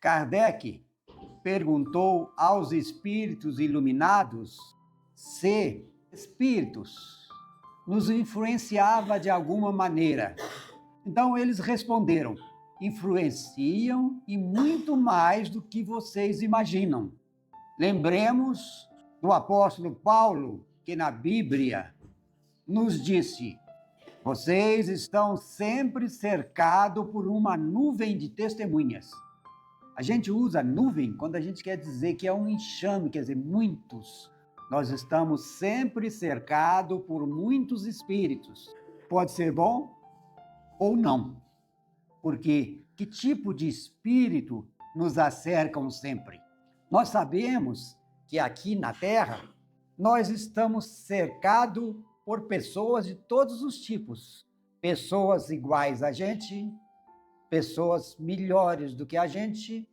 Kardec perguntou aos espíritos iluminados se espíritos nos influenciava de alguma maneira. Então eles responderam: influenciam e muito mais do que vocês imaginam. Lembremos do apóstolo Paulo, que na Bíblia nos disse: vocês estão sempre cercados por uma nuvem de testemunhas. A gente usa nuvem quando a gente quer dizer que é um enxame, quer dizer, muitos. Nós estamos sempre cercados por muitos espíritos. Pode ser bom ou não, porque que tipo de espírito nos acercam sempre? Nós sabemos que aqui na Terra nós estamos cercados por pessoas de todos os tipos. Pessoas iguais a gente, pessoas melhores do que a gente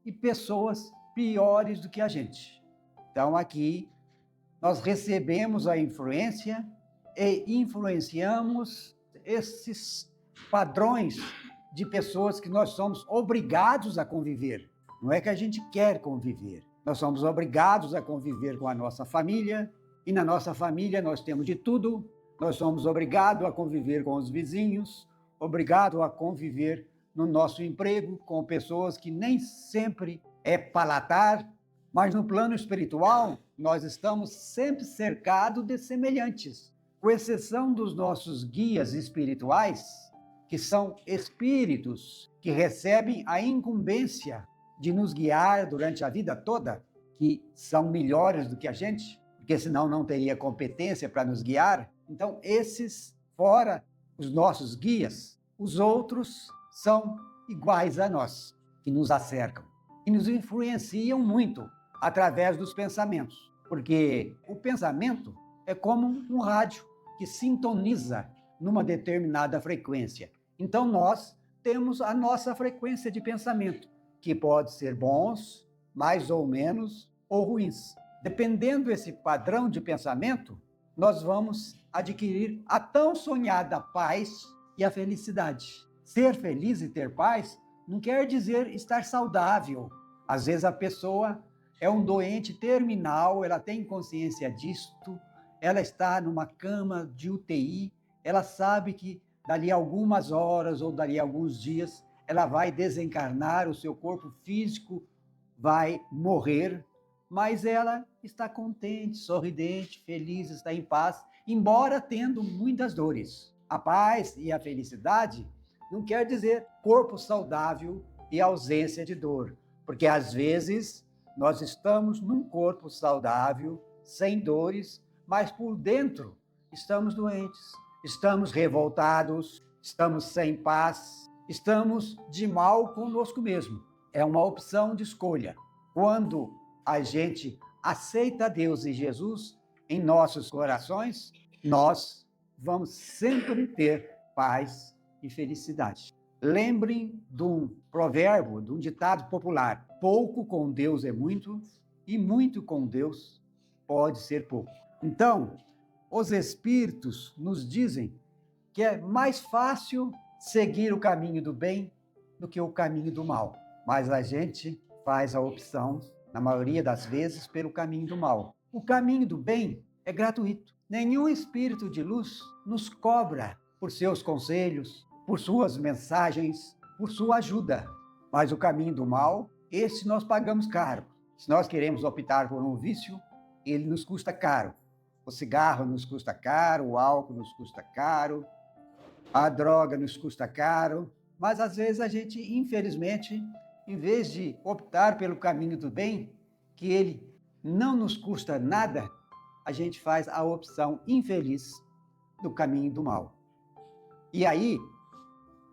e pessoas piores do que a gente. Então aqui nós recebemos a influência e influenciamos esses padrões de pessoas que nós somos obrigados a conviver. Não é que a gente quer conviver. Nós somos obrigados a conviver com a nossa família, e na nossa família nós temos de tudo. Nós somos obrigados a conviver com os vizinhos, obrigados a conviver no nosso emprego com pessoas que nem sempre é palatar, mas no plano espiritual nós estamos sempre cercados de semelhantes, com exceção dos nossos guias espirituais, que são espíritos que recebem a incumbência de nos guiar durante a vida toda, que são melhores do que a gente, porque senão não teria competência para nos guiar. Então, esses, fora os nossos guias, os outros são iguais a nós, que nos acercam e nos influenciam muito através dos pensamentos, porque o pensamento é como um rádio que sintoniza numa determinada frequência. Então, nós temos a nossa frequência de pensamento, que pode ser bons, mais ou menos, ou ruins. Dependendo desse padrão de pensamento, nós vamos adquirir a tão sonhada paz e a felicidade. Ser feliz e ter paz não quer dizer estar saudável. Às vezes a pessoa é um doente terminal, ela tem consciência disto, ela está numa cama de UTI, ela sabe que dali a algumas horas ou dali a alguns dias ela vai desencarnar, o seu corpo físico vai morrer, mas ela está contente, sorridente, feliz, está em paz, embora tendo muitas dores. A paz e a felicidade não quer dizer corpo saudável e ausência de dor, porque às vezes nós estamos num corpo saudável, sem dores, mas por dentro estamos doentes, estamos revoltados, estamos sem paz, estamos de mal conosco mesmo. É uma opção de escolha. Quando a gente aceita Deus e Jesus em nossos corações, nós vamos sempre ter paz e felicidade. Lembrem de um provérbio, de um ditado popular: pouco com Deus é muito e muito com Deus pode ser pouco. Então, os espíritos nos dizem que é mais fácil seguir o caminho do bem do que o caminho do mal. Mas a gente faz a opção, na maioria das vezes, pelo caminho do mal. O caminho do bem é gratuito. Nenhum espírito de luz nos cobra por seus conselhos, por suas mensagens, por sua ajuda. Mas o caminho do mal, esse nós pagamos caro. Se nós queremos optar por um vício, ele nos custa caro. O cigarro nos custa caro, o álcool nos custa caro, a droga nos custa caro, mas às vezes a gente, infelizmente, em vez de optar pelo caminho do bem, que ele não nos custa nada, a gente faz a opção infeliz do caminho do mal. E aí,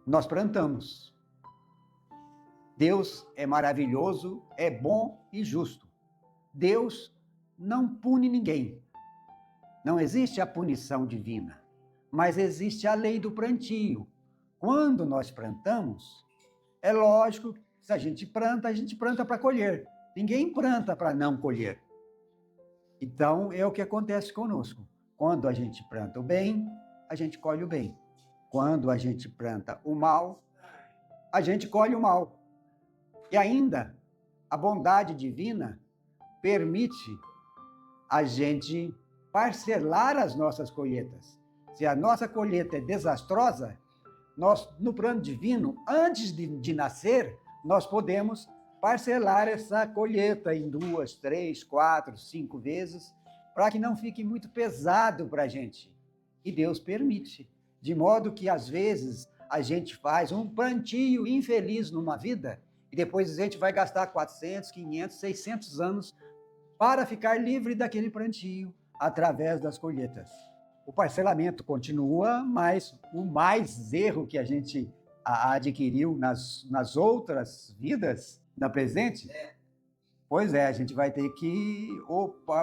nós plantamos. Deus é maravilhoso, é bom e justo. Deus não pune ninguém. Não existe a punição divina, mas existe a lei do plantio. Quando nós plantamos, é lógico que se a gente planta para colher. Ninguém planta para não colher. Então, é o que acontece conosco. Quando a gente planta o bem, a gente colhe o bem. Quando a gente planta o mal, a gente colhe o mal. E ainda, a bondade divina permite a gente parcelar as nossas colheitas. Se a nossa colheita é desastrosa, nós, no plano divino, antes de nascer, nós podemos parcelar essa colheita em 2, 3, 4, 5 vezes, para que não fique muito pesado para a gente. E Deus permite, de modo que, às vezes, a gente faz um plantio infeliz numa vida, e depois a gente vai gastar 400, 500, 600 anos para ficar livre daquele plantio através das colheitas. O parcelamento continua, mas o mais erro que a gente adquiriu nas outras vidas, na presente, pois é, a gente vai ter que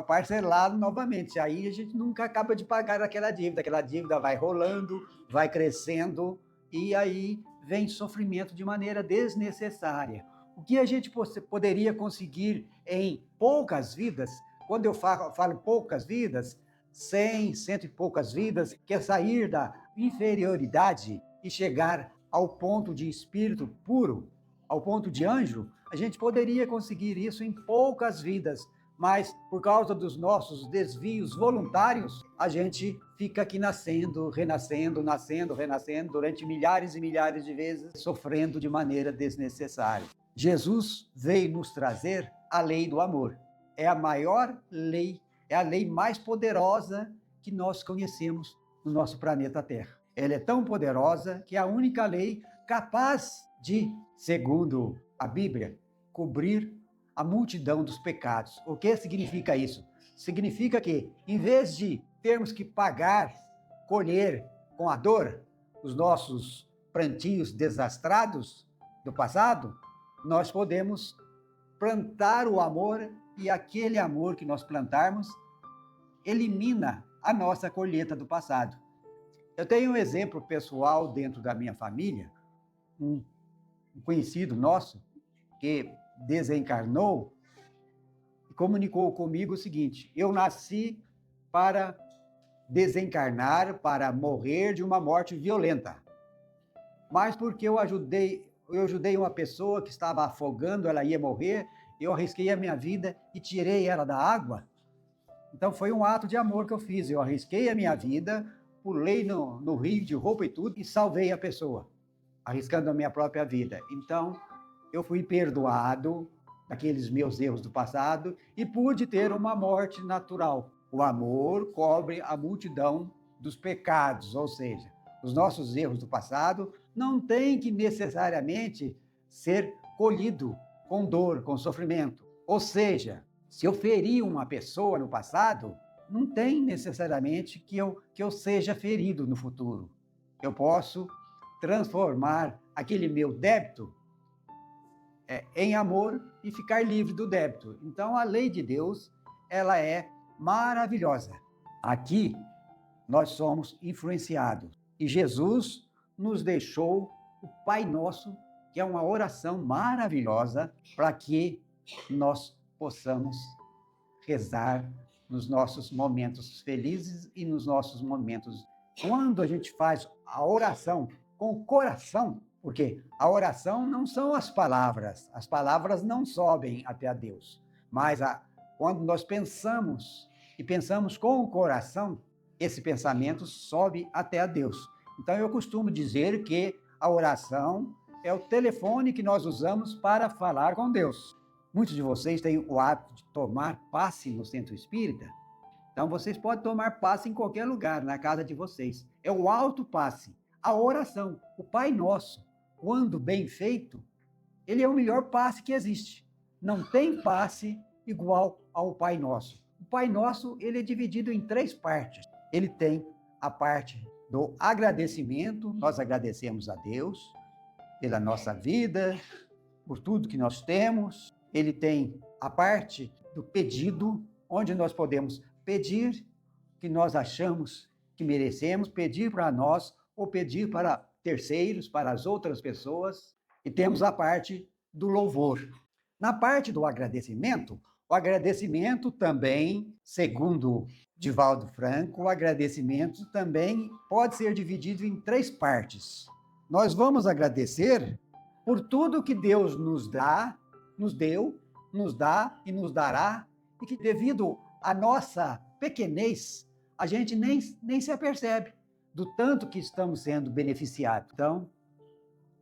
parcelar novamente. Aí a gente nunca acaba de pagar aquela dívida vai rolando, vai crescendo, e aí vem sofrimento de maneira desnecessária. O que a gente poderia conseguir em poucas vidas, quando eu falo poucas vidas, 100, cento e poucas vidas, que é sair da inferioridade e chegar ao ponto de espírito puro, ao ponto de anjo, a gente poderia conseguir isso em poucas vidas, mas por causa dos nossos desvios voluntários, a gente fica aqui nascendo, renascendo, nascendo, renascendo, durante milhares e milhares de vezes, sofrendo de maneira desnecessária. Jesus veio nos trazer a lei do amor. É a maior lei, é a lei mais poderosa que nós conhecemos no nosso planeta Terra. Ela é tão poderosa que é a única lei capaz de, segundo a Bíblia, cobrir a multidão dos pecados. O que significa isso? Significa que, em vez de termos que pagar, colher com a dor os nossos plantios desastrados do passado, nós podemos plantar o amor, e aquele amor que nós plantarmos elimina a nossa colheita do passado. Eu tenho um exemplo pessoal dentro da minha família, um conhecido nosso que desencarnou e comunicou comigo o seguinte: eu nasci para desencarnar, para morrer de uma morte violenta, mas porque eu ajudei uma pessoa que estava afogando, ela ia morrer, eu arrisquei a minha vida e tirei ela da água. Então foi um ato de amor que eu fiz, eu arrisquei a minha vida, pulei no rio de roupa e tudo e salvei a pessoa, arriscando a minha própria vida. Então eu fui perdoado daqueles meus erros do passado e pude ter uma morte natural. O amor cobre a multidão dos pecados, ou seja, os nossos erros do passado não têm que necessariamente ser colhido com dor, com sofrimento. Ou seja, se eu feri uma pessoa no passado, não tem necessariamente que eu seja ferido no futuro. Eu posso transformar aquele meu débito em amor e ficar livre do débito. Então, a lei de Deus, ela é maravilhosa. Aqui, nós somos influenciados. E Jesus nos deixou o Pai Nosso, que é uma oração maravilhosa para que nós possamos rezar nos nossos momentos felizes e nos nossos momentos. Quando a gente faz a oração com o coração, porque a oração não são as palavras não sobem até a Deus, mas quando nós pensamos e pensamos com o coração, esse pensamento sobe até a Deus. Então eu costumo dizer que a oração é o telefone que nós usamos para falar com Deus. Muitos de vocês têm o hábito de tomar passe no centro espírita, então vocês podem tomar passe em qualquer lugar, na casa de vocês. É o alto passe, a oração, o Pai Nosso. Quando bem feito, ele é o melhor passe que existe. Não tem passe igual ao Pai Nosso. O Pai Nosso, ele é dividido em 3 partes. Ele tem a parte do agradecimento, nós agradecemos a Deus pela nossa vida, por tudo que nós temos. Ele tem a parte do pedido, onde nós podemos pedir que nós achamos que merecemos, pedir para nós ou pedir para terceiros, para as outras pessoas. E temos a parte do louvor. Na parte do agradecimento, o agradecimento também, segundo Divaldo Franco, o agradecimento também pode ser dividido em 3 partes. Nós vamos agradecer por tudo que Deus nos dá, nos deu, nos dá e nos dará, e que devido à nossa pequenez, a gente nem se apercebe do tanto que estamos sendo beneficiados. Então,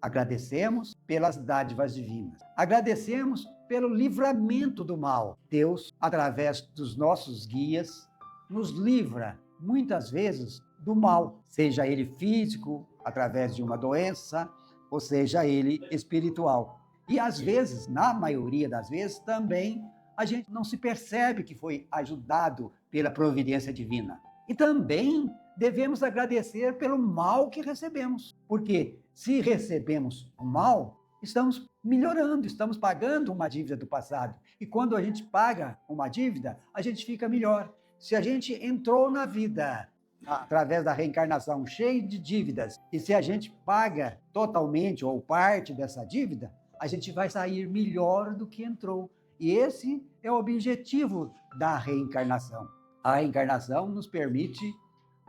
agradecemos pelas dádivas divinas. Agradecemos pelo livramento do mal. Deus, através dos nossos guias, nos livra, muitas vezes, do mal, seja ele físico, através de uma doença, ou seja ele espiritual. E às vezes, na maioria das vezes, também a gente não se percebe que foi ajudado pela providência divina. E também devemos agradecer pelo mal que recebemos, porque se recebemos o mal, estamos melhorando, estamos pagando uma dívida do passado. E quando a gente paga uma dívida, a gente fica melhor. Se a gente entrou na vida através da reencarnação cheio de dívidas, e se a gente paga totalmente ou parte dessa dívida, a gente vai sair melhor do que entrou. E esse é o objetivo da reencarnação. A reencarnação nos permite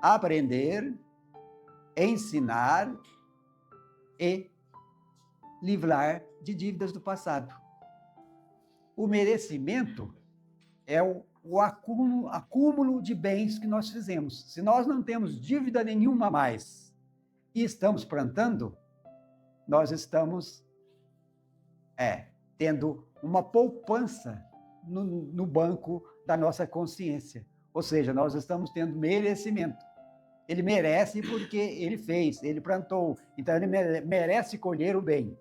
aprender, ensinar e livrar de dívidas do passado. O merecimento é o acúmulo de bens que nós fizemos. Se nós não temos dívida nenhuma mais e estamos plantando, nós estamos tendo uma poupança no banco da nossa consciência. Ou seja, nós estamos tendo merecimento. Ele merece porque ele fez, ele plantou. Então, ele merece colher o bem.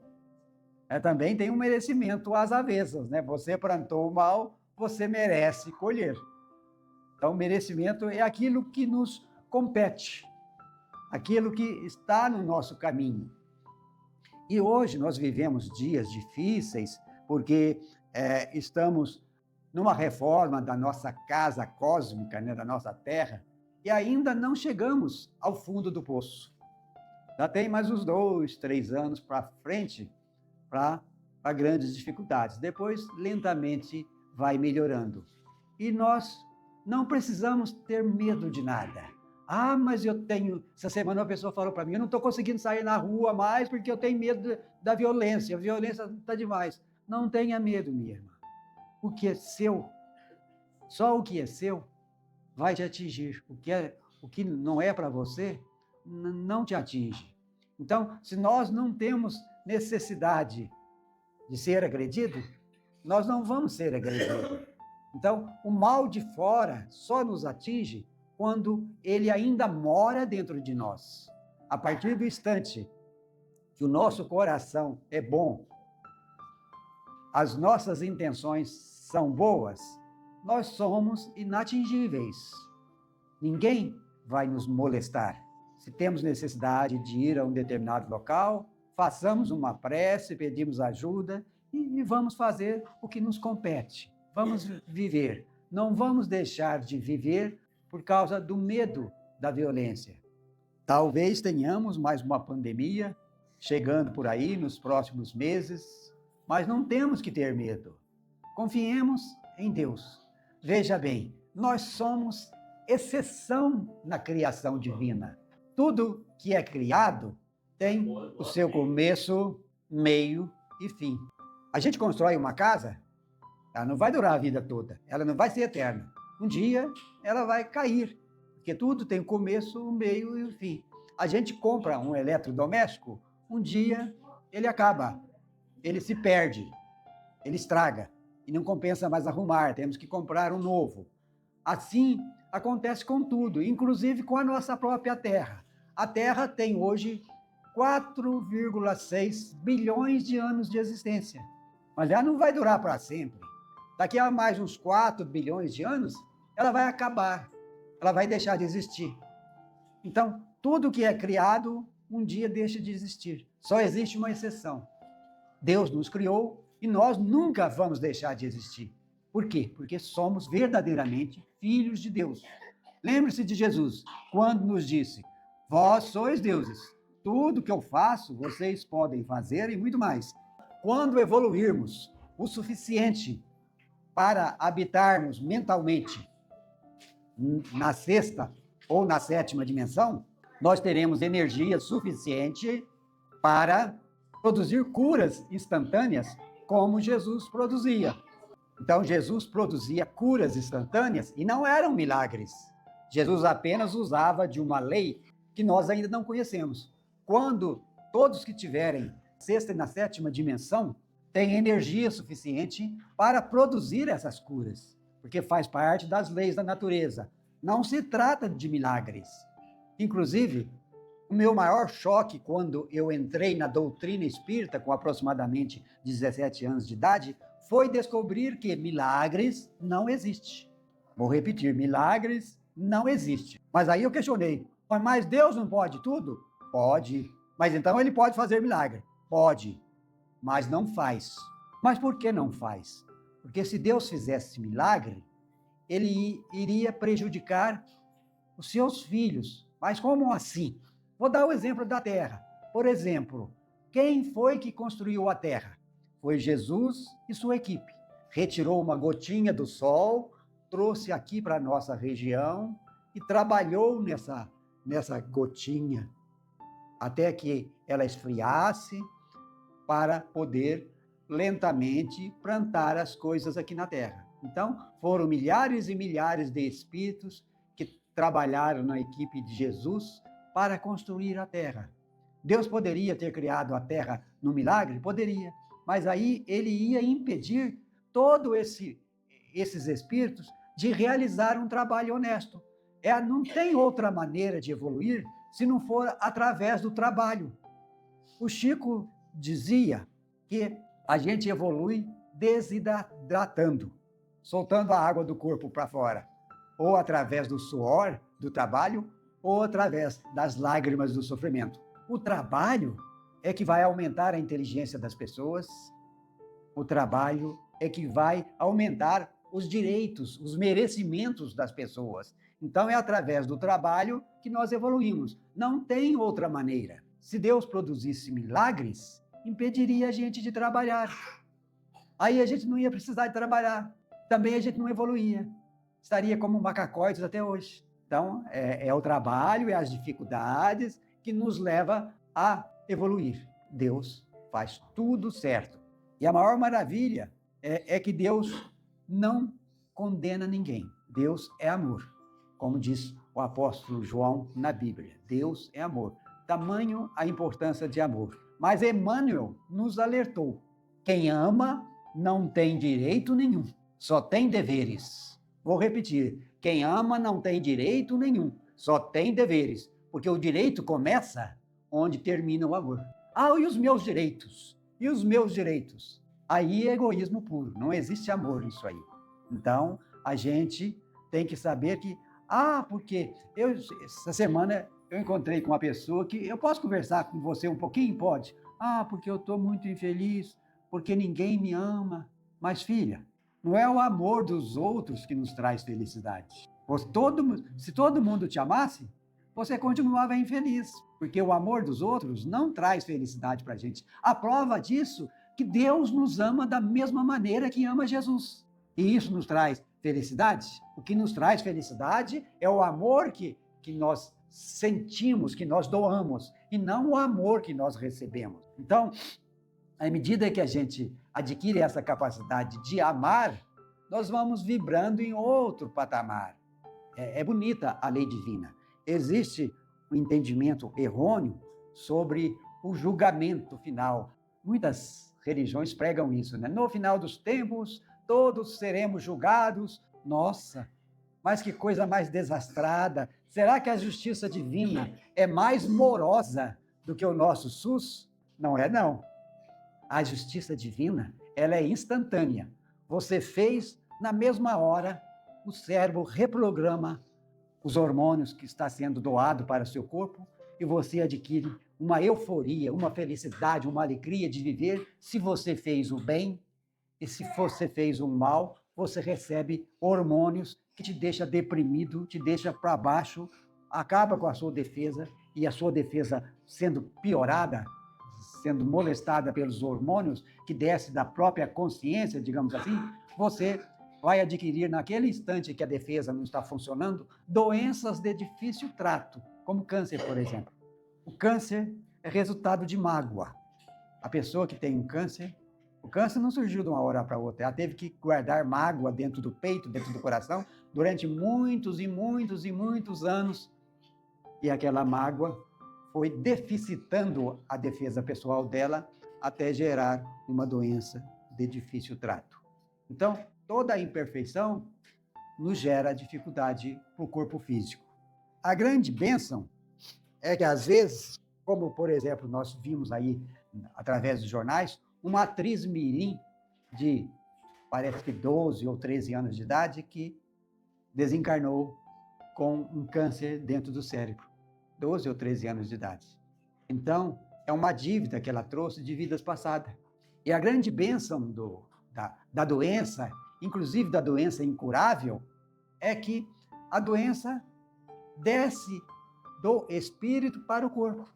Também tem um merecimento às avessas, né? Você plantou o mal, você merece colher. Então, o merecimento é aquilo que nos compete, aquilo que está no nosso caminho. E hoje nós vivemos dias difíceis, porque estamos numa reforma da nossa casa cósmica, né, da nossa Terra, e ainda não chegamos ao fundo do poço. Já tem mais uns 2, 3 anos para frente para grandes dificuldades. Depois, lentamente, vai melhorando. E nós não precisamos ter medo de nada. Ah, mas eu tenho... Essa semana uma pessoa falou para mim, eu não estou conseguindo sair na rua mais porque eu tenho medo da violência. A violência está demais. Não tenha medo, minha irmã. O que é seu, só o que é seu, vai te atingir. O que não é para você, não te atinge. Então, se nós não temos necessidade de ser agredido, nós não vamos ser agredidos. Então, o mal de fora só nos atinge quando ele ainda mora dentro de nós. A partir do instante que o nosso coração é bom, as nossas intenções são boas, nós somos inatingíveis. Ninguém vai nos molestar. Se temos necessidade de ir a um determinado local, façamos uma prece, pedimos ajuda e vamos fazer o que nos compete. Vamos viver. Não vamos deixar de viver por causa do medo da violência. Talvez tenhamos mais uma pandemia chegando por aí nos próximos meses, mas não temos que ter medo. Confiemos em Deus. Veja bem, nós somos exceção na criação divina. Tudo que é criado tem o seu começo, meio e fim. A gente constrói uma casa, ela não vai durar a vida toda, ela não vai ser eterna. Um dia ela vai cair, porque tudo tem o começo, o meio e o fim. A gente compra um eletrodoméstico, um dia ele acaba, ele se perde, ele estraga e não compensa mais arrumar, temos que comprar um novo. Assim acontece com tudo, inclusive com a nossa própria Terra. A Terra tem hoje 4,6 bilhões de anos de existência, mas ela não vai durar para sempre. Daqui a mais uns 4 bilhões de anos, ela vai acabar, ela vai deixar de existir. Então, tudo que é criado, um dia deixa de existir. Só existe uma exceção. Deus nos criou e nós nunca vamos deixar de existir. Por quê? Porque somos verdadeiramente filhos de Deus. Lembre-se de Jesus, quando nos disse: vós sois deuses, tudo que eu faço, vocês podem fazer e muito mais. Quando evoluirmos o suficiente para habitarmos mentalmente na sexta ou na sétima dimensão, nós teremos energia suficiente para produzir curas instantâneas como Jesus produzia. Então, Jesus produzia curas instantâneas e não eram milagres. Jesus apenas usava de uma lei que nós ainda não conhecemos. Quando todos que tiverem sexta e na sétima dimensão têm energia suficiente para produzir essas curas, porque faz parte das leis da natureza. Não se trata de milagres. Inclusive, o meu maior choque quando eu entrei na doutrina espírita, com aproximadamente 17 anos de idade, foi descobrir que milagres não existem. Vou repetir, milagres não existem. Mas aí eu questionei, mas Deus não pode tudo? Pode. Mas então ele pode fazer milagre? Pode, mas não faz. Mas por que não faz? Porque se Deus fizesse milagre, ele iria prejudicar os seus filhos. Mas como assim? Vou dar o exemplo da Terra. Por exemplo, quem foi que construiu a Terra? Foi Jesus e sua equipe. Retirou uma gotinha do sol, trouxe aqui para a nossa região e trabalhou nessa gotinha até que ela esfriasse para poder lentamente plantar as coisas aqui na Terra. Então, foram milhares e milhares de espíritos que trabalharam na equipe de Jesus para construir a Terra. Deus poderia ter criado a Terra no milagre? Poderia. Mas aí ele ia impedir todos esses espíritos de realizar um trabalho honesto. Não tem outra maneira de evoluir se não for através do trabalho. O Chico dizia que a gente evolui desidratando, soltando a água do corpo para fora, ou através do suor do trabalho, ou através das lágrimas do sofrimento. O trabalho é que vai aumentar a inteligência das pessoas, o trabalho é que vai aumentar os direitos, os merecimentos das pessoas. Então, é através do trabalho que nós evoluímos. Não tem outra maneira. Se Deus produzisse milagres, impediria a gente de trabalhar. Aí a gente não ia precisar de trabalhar. Também a gente não evoluía. Estaria como macacóides até hoje. Então, é o trabalho, é as dificuldades que nos leva a evoluir. Deus faz tudo certo. E a maior maravilha é que Deus não condena ninguém. Deus é amor. Como diz o apóstolo João na Bíblia, Deus é amor. Tamanho a importância de amor. Mas Emmanuel nos alertou. Quem ama não tem direito nenhum, só tem deveres. Vou repetir. Quem ama não tem direito nenhum, só tem deveres. Porque o direito começa onde termina o amor. E os meus direitos? E os meus direitos? Aí é egoísmo puro, não existe amor nisso aí. Então, a gente tem que saber que, porque essa semana eu encontrei com uma pessoa que eu posso conversar com você um pouquinho? Pode. Porque eu estou muito infeliz, porque ninguém me ama. Mas, filha, não é o amor dos outros que nos traz felicidade. Se todo mundo te amasse, você continuava infeliz, porque o amor dos outros não traz felicidade para a gente. A prova disso é que Deus nos ama da mesma maneira que ama Jesus. E isso nos traz felicidade? O que nos traz felicidade é o amor que nós sentimos, que nós doamos, e não o amor que nós recebemos. Então, à medida que a gente adquire essa capacidade de amar, nós vamos vibrando em outro patamar. É bonita a lei divina. Existe um entendimento errôneo sobre o julgamento final. Muitas religiões pregam isso, né? No final dos tempos, todos seremos julgados. Nossa, mas que coisa mais desastrada. Será que a justiça divina é mais morosa do que o nosso SUS? Não é, não. A justiça divina, ela é instantânea. Você fez, na mesma hora, o cérebro reprograma os hormônios que está sendo doado para o seu corpo e você adquire uma euforia, uma felicidade, uma alegria de viver. Se você fez o bem e se você fez o mal, você recebe hormônios que te deixa deprimido, te deixa para baixo, acaba com a sua defesa e a sua defesa sendo piorada, sendo molestada pelos hormônios que desce da própria consciência, digamos assim, você vai adquirir, naquele instante que a defesa não está funcionando, doenças de difícil trato, como câncer, por exemplo. O câncer é resultado de mágoa. A pessoa que tem um câncer, o câncer não surgiu de uma hora para outra. Ela teve que guardar mágoa dentro do peito, dentro do coração, durante muitos e muitos e muitos anos. E aquela mágoa foi deficitando a defesa pessoal dela até gerar uma doença de difícil trato. Então, toda a imperfeição nos gera dificuldade para o corpo físico. A grande bênção é que, às vezes, como, por exemplo, nós vimos aí, através dos jornais, uma atriz mirim de, parece que 12 ou 13 anos de idade, que desencarnou com um câncer dentro do cérebro. 12 ou 13 anos de idade. Então, é uma dívida que ela trouxe de vidas passadas. E a grande bênção da doença, inclusive da doença incurável, é que a doença desce do espírito para o corpo.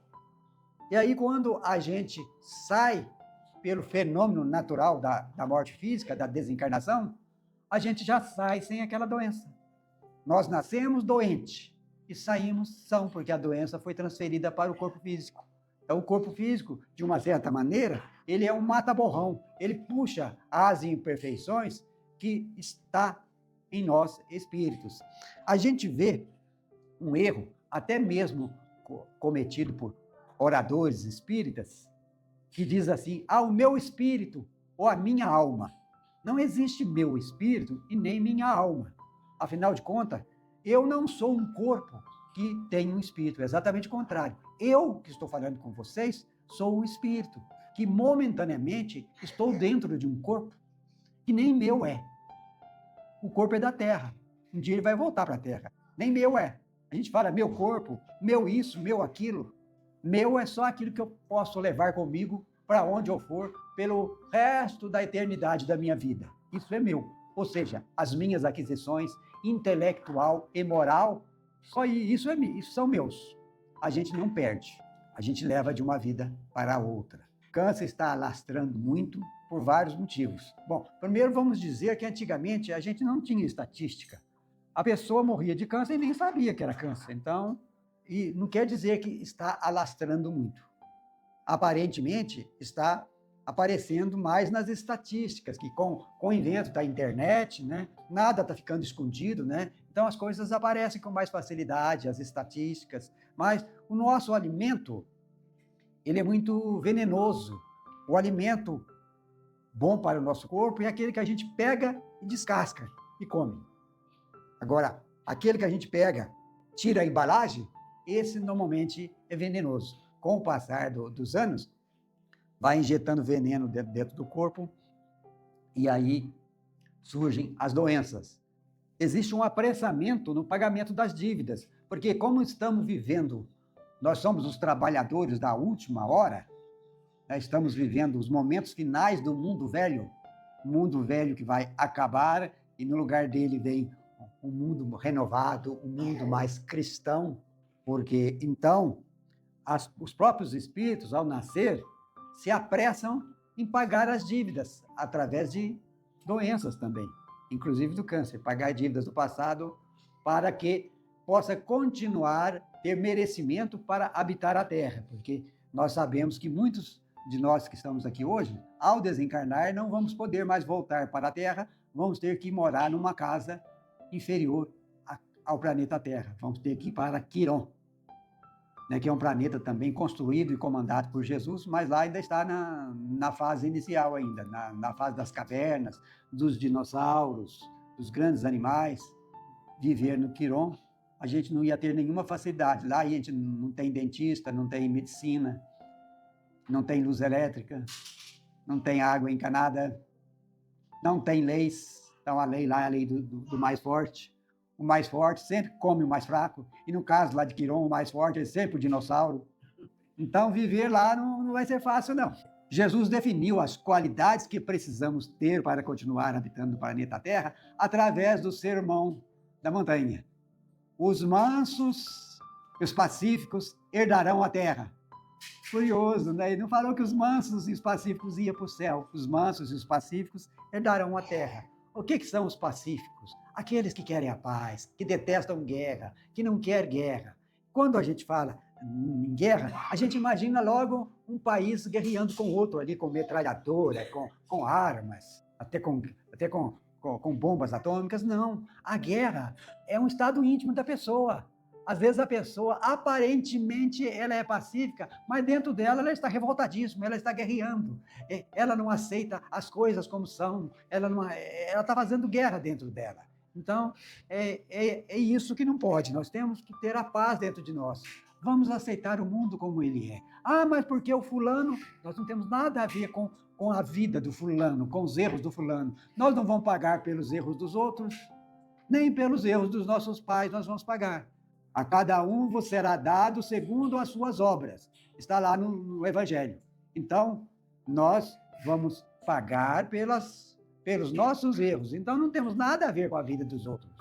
E aí, quando a gente sai pelo fenômeno natural da morte física, da desencarnação, a gente já sai sem aquela doença. Nós nascemos doentes e saímos são, porque a doença foi transferida para o corpo físico. Então, o corpo físico, de uma certa maneira, ele é um mata-borrão. Ele puxa as imperfeições que está em nós, espíritos. A gente vê um erro, até mesmo cometido por oradores espíritas, que diz assim, o meu espírito ou a minha alma. Não existe meu espírito e nem minha alma. Afinal de contas, eu não sou um corpo que tem um espírito, é exatamente o contrário. Eu, que estou falando com vocês, sou um espírito, que momentaneamente estou dentro de um corpo que nem meu é. O corpo é da Terra. Um dia ele vai voltar para a Terra. Nem meu é. A gente fala meu corpo, meu isso, meu aquilo. Meu é só aquilo que eu posso levar comigo para onde eu for, pelo resto da eternidade da minha vida. Isso é meu. Ou seja, as minhas aquisições intelectual e moral, só isso são meus. A gente não perde, a gente leva de uma vida para a outra. O câncer está alastrando muito por vários motivos. Bom, primeiro vamos dizer que antigamente a gente não tinha estatística. A pessoa morria de câncer e nem sabia que era câncer. Então, e não quer dizer que está alastrando muito. Aparentemente, está aparecendo mais nas estatísticas, que com o invento da internet, né, nada está ficando escondido, né? Então as coisas aparecem com mais facilidade, as estatísticas, mas o nosso alimento, ele é muito venenoso. O alimento bom para o nosso corpo é aquele que a gente pega e descasca e come. Agora, aquele que a gente pega, tira a embalagem, esse normalmente é venenoso. Com o passar dos anos, vai injetando veneno dentro do corpo e aí surgem as doenças. Existe um apressamento no pagamento das dívidas, porque como estamos vivendo, nós somos os trabalhadores da última hora, né? Estamos vivendo os momentos finais do mundo velho, o mundo velho que vai acabar e no lugar dele vem um mundo renovado, um mundo mais cristão, porque então os próprios espíritos, ao nascer, se apressam em pagar as dívidas, através de doenças também, inclusive do câncer, pagar dívidas do passado para que possa continuar, ter merecimento para habitar a Terra, porque nós sabemos que muitos de nós que estamos aqui hoje, ao desencarnar, não vamos poder mais voltar para a Terra, vamos ter que morar numa casa inferior ao planeta Terra, vamos ter que ir para Quiron, né, que é um planeta também construído e comandado por Jesus, mas lá ainda está na fase inicial ainda, na fase das cavernas, dos dinossauros, dos grandes animais. Viver no Quiron, a gente não ia ter nenhuma facilidade. Lá a gente não tem dentista, não tem medicina, não tem luz elétrica, não tem água encanada, não tem leis. Então a lei lá é a lei do mais forte. O mais forte sempre come o mais fraco. E no caso lá de Quiron, o mais forte é sempre o dinossauro. Então, viver lá não vai ser fácil, não. Jesus definiu as qualidades que precisamos ter para continuar habitando o planeta Terra através do sermão da montanha. Os mansos e os pacíficos herdarão a terra. Curioso, né? Ele não falou que os mansos e os pacíficos iam para o céu. Os mansos e os pacíficos herdarão a terra. O que são os pacíficos? Aqueles que querem a paz, que detestam guerra, que não querem guerra. Quando a gente fala em guerra, a gente imagina logo um país guerreando com outro ali, com metralhadora, com armas, até com bombas atômicas. Não, a guerra é um estado íntimo da pessoa. Às vezes a pessoa, aparentemente, ela é pacífica, mas dentro dela ela está revoltadíssima, ela está guerreando. Ela não aceita as coisas como são, ela está fazendo guerra dentro dela. Então, é isso que não pode. Nós temos que ter a paz dentro de nós. Vamos aceitar o mundo como ele é. Ah, mas porque o fulano, nós não temos nada a ver com a vida do fulano, com os erros do fulano. Nós não vamos pagar pelos erros dos outros, nem pelos erros dos nossos pais nós vamos pagar. A cada um vos será dado segundo as suas obras. Está lá no Evangelho. Então, nós vamos pagar pelos nossos erros. Então, não temos nada a ver com a vida dos outros.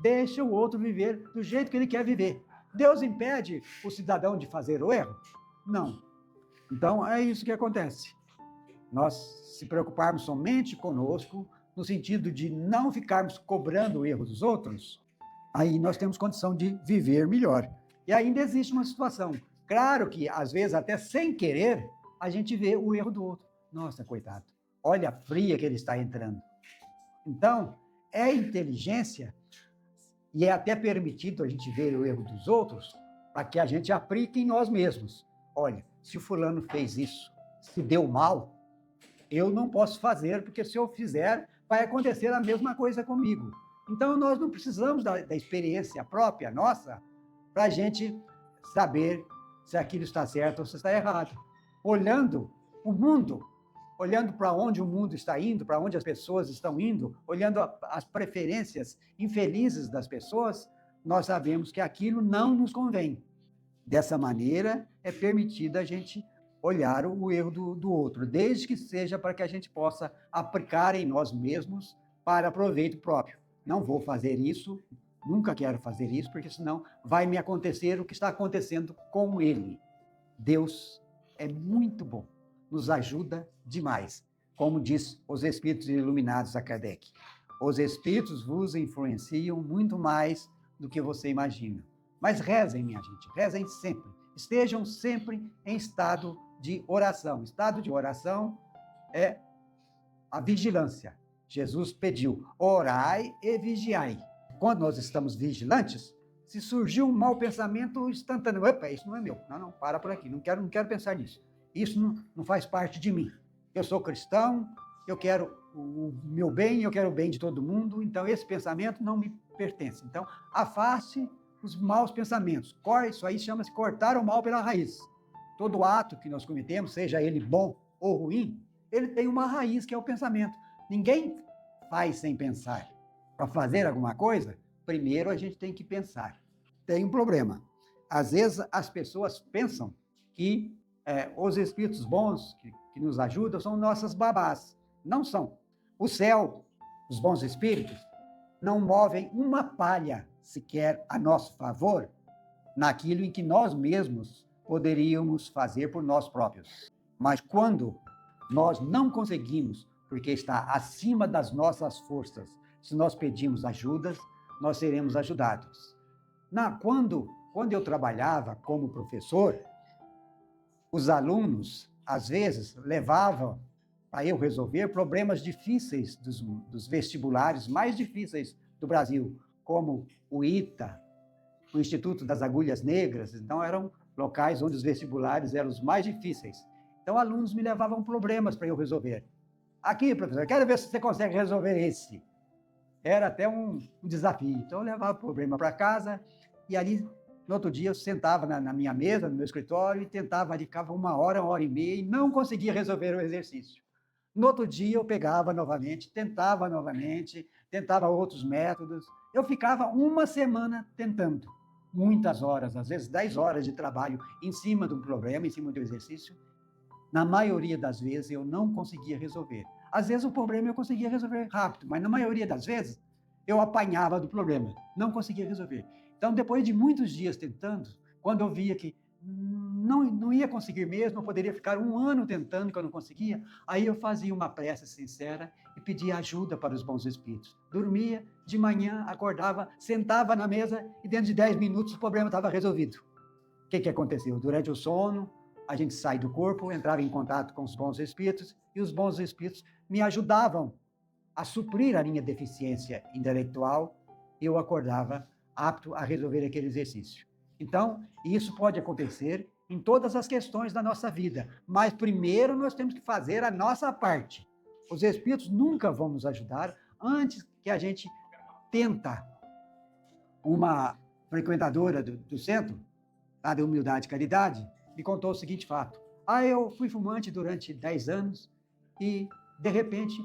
Deixa o outro viver do jeito que ele quer viver. Deus impede o cidadão de fazer o erro? Não. Então, é isso que acontece. Nós se preocuparmos somente conosco, no sentido de não ficarmos cobrando o erro dos outros, aí nós temos condição de viver melhor. E ainda existe uma situação. Claro que, às vezes, até sem querer, a gente vê o erro do outro. Nossa, coitado, olha a fria que ele está entrando. Então, é inteligência, e é até permitido a gente ver o erro dos outros, para que a gente aplique em nós mesmos. Olha, se o fulano fez isso, se deu mal, eu não posso fazer, porque se eu fizer, vai acontecer a mesma coisa comigo. Então, nós não precisamos da experiência própria nossa para a gente saber se aquilo está certo ou se está errado. Olhando o mundo, olhando para onde o mundo está indo, para onde as pessoas estão indo, olhando as preferências infelizes das pessoas, nós sabemos que aquilo não nos convém. Dessa maneira, é permitido a gente olhar o erro do outro, desde que seja para que a gente possa aplicar em nós mesmos para proveito próprio. Não vou fazer isso, nunca quero fazer isso, porque senão vai me acontecer o que está acontecendo com ele. Deus é muito bom, nos ajuda demais. Como diz os Espíritos iluminados a Kardec, os Espíritos vos influenciam muito mais do que você imagina. Mas rezem, minha gente, rezem sempre. Estejam sempre em estado de oração. Estado de oração é a vigilância. Jesus pediu, orai e vigiai. Quando nós estamos vigilantes, se surgiu um mau pensamento instantâneo, opa, isso não é meu. Não, para por aqui, não quero pensar nisso. Isso não faz parte de mim. Eu sou cristão, eu quero o meu bem, eu quero o bem de todo mundo, então esse pensamento não me pertence. Então, afaste os maus pensamentos. Isso aí chama-se cortar o mal pela raiz. Todo ato que nós cometemos, seja ele bom ou ruim, ele tem uma raiz que é o pensamento. Ninguém faz sem pensar. Para fazer alguma coisa, primeiro a gente tem que pensar. Tem um problema. Às vezes as pessoas pensam que os espíritos bons que nos ajudam são nossas babás. Não são. O céu, os bons espíritos, não movem uma palha sequer a nosso favor naquilo em que nós mesmos poderíamos fazer por nós próprios. Mas quando nós não conseguimos, porque está acima das nossas forças, se nós pedimos ajudas, nós seremos ajudados. Quando eu trabalhava como professor, os alunos, às vezes, levavam para eu resolver problemas difíceis dos vestibulares mais difíceis do Brasil, como o ITA, o Instituto das Agulhas Negras. Então, eram locais onde os vestibulares eram os mais difíceis. Então, alunos me levavam problemas para eu resolver. Aqui, professor, quero ver se você consegue resolver esse. Era até um desafio. Então, eu levava o problema para casa e ali, no outro dia, eu sentava na minha mesa, no meu escritório, e tentava, ali, ficava uma hora e meia, e não conseguia resolver o exercício. No outro dia, eu pegava novamente, tentava outros métodos. Eu ficava uma semana tentando, muitas horas, às vezes 10 horas de trabalho em cima de um problema, em cima do exercício. Na maioria das vezes, eu não conseguia resolver. Às vezes, o problema eu conseguia resolver rápido, mas na maioria das vezes, eu apanhava do problema, não conseguia resolver. Então, depois de muitos dias tentando, quando eu via que não ia conseguir mesmo, eu poderia ficar um ano tentando, que eu não conseguia, aí eu fazia uma prece sincera e pedia ajuda para os bons espíritos. Dormia, de manhã, acordava, sentava na mesa e dentro de 10 minutos o problema estava resolvido. que aconteceu? Durante o sono, a gente sai do corpo, entrava em contato com os bons espíritos, e os bons espíritos me ajudavam a suprir a minha deficiência intelectual, e eu acordava apto a resolver aquele exercício. Então, isso pode acontecer em todas as questões da nossa vida, mas primeiro nós temos que fazer a nossa parte. Os espíritos nunca vão nos ajudar antes que a gente tenta. Uma frequentadora do centro, lá da Humildade e Caridade, me contou o seguinte fato. Eu fui fumante durante 10 anos e, de repente,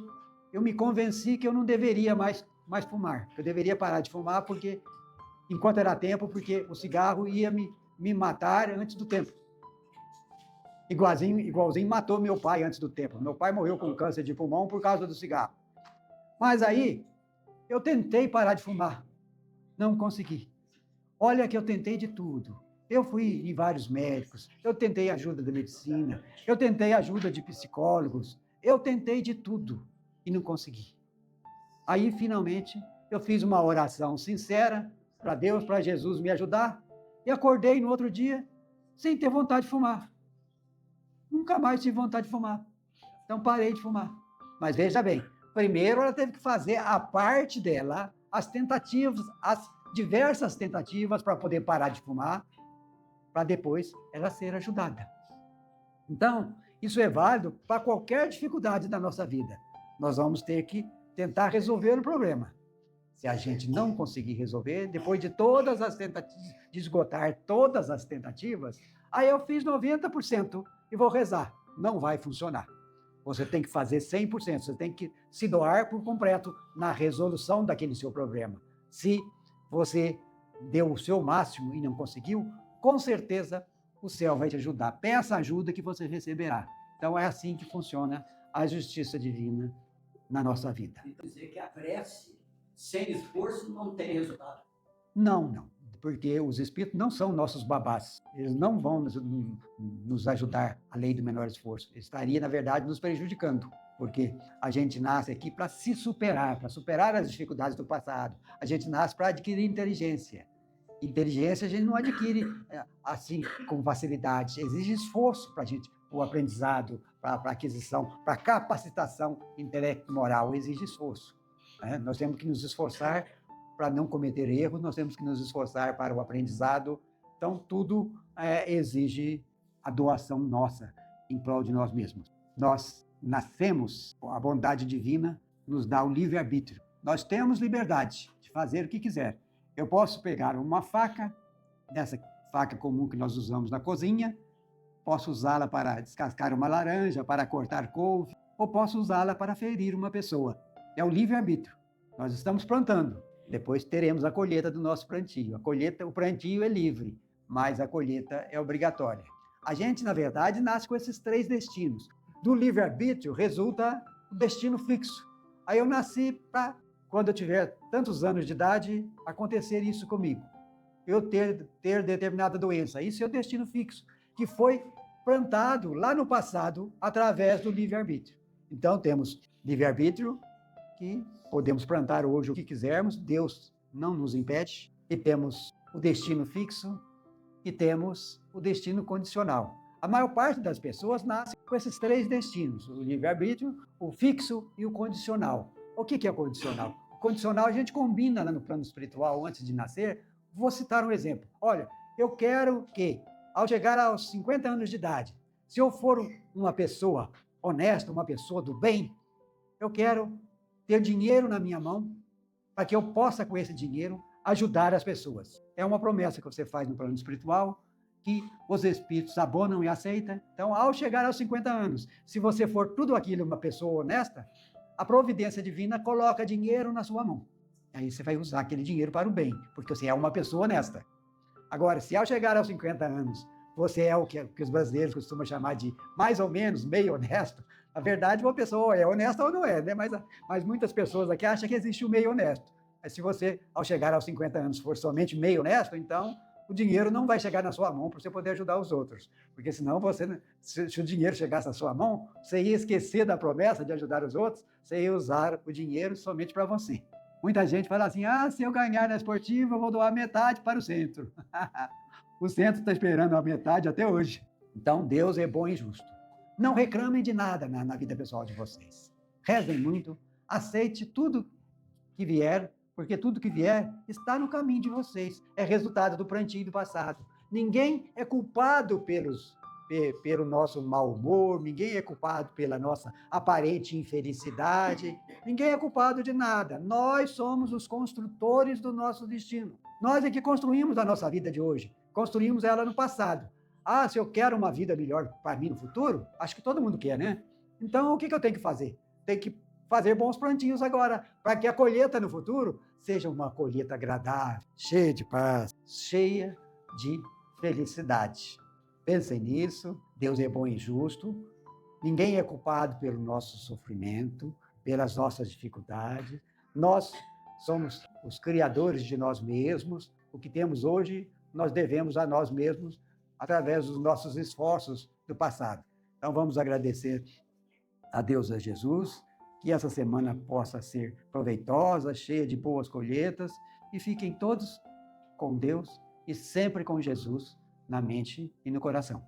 eu me convenci que eu não deveria mais fumar. Eu deveria parar de fumar porque, enquanto era tempo, porque o cigarro ia me matar antes do tempo. Igualzinho matou meu pai antes do tempo. Meu pai morreu com câncer de pulmão por causa do cigarro. Mas aí, eu tentei parar de fumar. Não consegui. Olha que eu tentei de tudo. Eu fui em vários médicos, eu tentei ajuda da medicina, eu tentei ajuda de psicólogos, eu tentei de tudo e não consegui. Aí, finalmente, eu fiz uma oração sincera para Deus, para Jesus me ajudar, e acordei no outro dia sem ter vontade de fumar. Nunca mais tive vontade de fumar. Então, parei de fumar. Mas veja bem, primeiro ela teve que fazer a parte dela, as tentativas, as diversas tentativas para poder parar de fumar, para depois ela ser ajudada. Então, isso é válido para qualquer dificuldade da nossa vida. Nós vamos ter que tentar resolver o problema. Se a gente não conseguir resolver, depois de todas as tentativas, de esgotar todas as tentativas, aí eu fiz 90% e vou rezar. Não vai funcionar. Você tem que fazer 100%, você tem que se doar por completo na resolução daquele seu problema. Se você deu o seu máximo e não conseguiu, com certeza o céu vai te ajudar. Peça a ajuda que você receberá. Então é assim que funciona a justiça divina na nossa vida. Então, dizer que a prece sem esforço não tem resultado. Não, porque os espíritos não são nossos babás. Eles não vão nos ajudar a lei do menor esforço. Estaria, na verdade, nos prejudicando, porque a gente nasce aqui para se superar, para superar as dificuldades do passado. A gente nasce para adquirir inteligência. Inteligência a gente não adquire assim com facilidade. Exige esforço para a gente, o aprendizado, para a aquisição, para a capacitação intelecto-moral. Exige esforço. Nós temos que nos esforçar para não cometer erros, nós temos que nos esforçar para o aprendizado. Então, tudo exige a doação nossa em prol de nós mesmos. Nós nascemos, a bondade divina nos dá o livre-arbítrio. Nós temos liberdade de fazer o que quiser. Eu posso pegar uma faca, dessa faca comum que nós usamos na cozinha, posso usá-la para descascar uma laranja, para cortar couve, ou posso usá-la para ferir uma pessoa. É o livre-arbítrio. Nós estamos plantando. Depois teremos a colheita do nosso plantio. O plantio é livre, mas a colheita é obrigatória. A gente, na verdade, nasce com esses 3 destinos. Do livre-arbítrio resulta o destino fixo. Aí eu nasci para, quando eu tiver tantos anos de idade, acontecer isso comigo. Eu ter determinada doença. Isso é o destino fixo, que foi plantado lá no passado através do livre-arbítrio. Então, temos livre-arbítrio, que podemos plantar hoje o que quisermos, Deus não nos impede, e temos o destino fixo e temos o destino condicional. A maior parte das pessoas nasce com esses 3 destinos, o livre-arbítrio, o fixo e o condicional. O que é condicional? O condicional a gente combina lá no plano espiritual antes de nascer. Vou citar um exemplo. Olha, eu quero que, ao chegar aos 50 anos de idade, se eu for uma pessoa honesta, uma pessoa do bem, eu quero ter dinheiro na minha mão para que eu possa, com esse dinheiro, ajudar as pessoas. É uma promessa que você faz no plano espiritual, que os espíritos abonam e aceitam. Então, ao chegar aos 50 anos, se você for tudo aquilo, uma pessoa honesta, a providência divina coloca dinheiro na sua mão. Aí você vai usar aquele dinheiro para o bem, porque você é uma pessoa honesta. Agora, se ao chegar aos 50 anos, você é o que os brasileiros costumam chamar de mais ou menos meio honesto, na verdade, uma pessoa é honesta ou não é, né? Mas muitas pessoas aqui acham que existe o meio honesto. Mas se você, ao chegar aos 50 anos, for somente meio honesto, então o dinheiro não vai chegar na sua mão para você poder ajudar os outros. Porque senão, se o dinheiro chegasse na sua mão, você ia esquecer da promessa de ajudar os outros, você ia usar o dinheiro somente para você. Muita gente fala assim, se eu ganhar na esportiva, eu vou doar metade para o centro. O centro está esperando a metade até hoje. Então, Deus é bom e justo. Não reclamem de nada na vida pessoal de vocês. Rezem muito, aceite tudo que vier, porque tudo que vier está no caminho de vocês. É resultado do plantio do passado. Ninguém é culpado pelo nosso mau humor, ninguém é culpado pela nossa aparente infelicidade, ninguém é culpado de nada. Nós somos os construtores do nosso destino. Nós é que construímos a nossa vida de hoje, construímos ela no passado. Ah, se eu quero uma vida melhor para mim no futuro, acho que todo mundo quer, né? Então, o que eu tenho que fazer? Tenho que fazer bons plantios agora, para que a colheita no futuro seja uma colheita agradável, cheia de paz, cheia de felicidade. Pensem nisso, Deus é bom e justo, ninguém é culpado pelo nosso sofrimento, pelas nossas dificuldades. Nós somos os criadores de nós mesmos, o que temos hoje nós devemos a nós mesmos através dos nossos esforços do passado. Então vamos agradecer a Deus, a Jesus, que essa semana possa ser proveitosa, cheia de boas colheitas, e fiquem todos com Deus e sempre com Jesus na mente e no coração.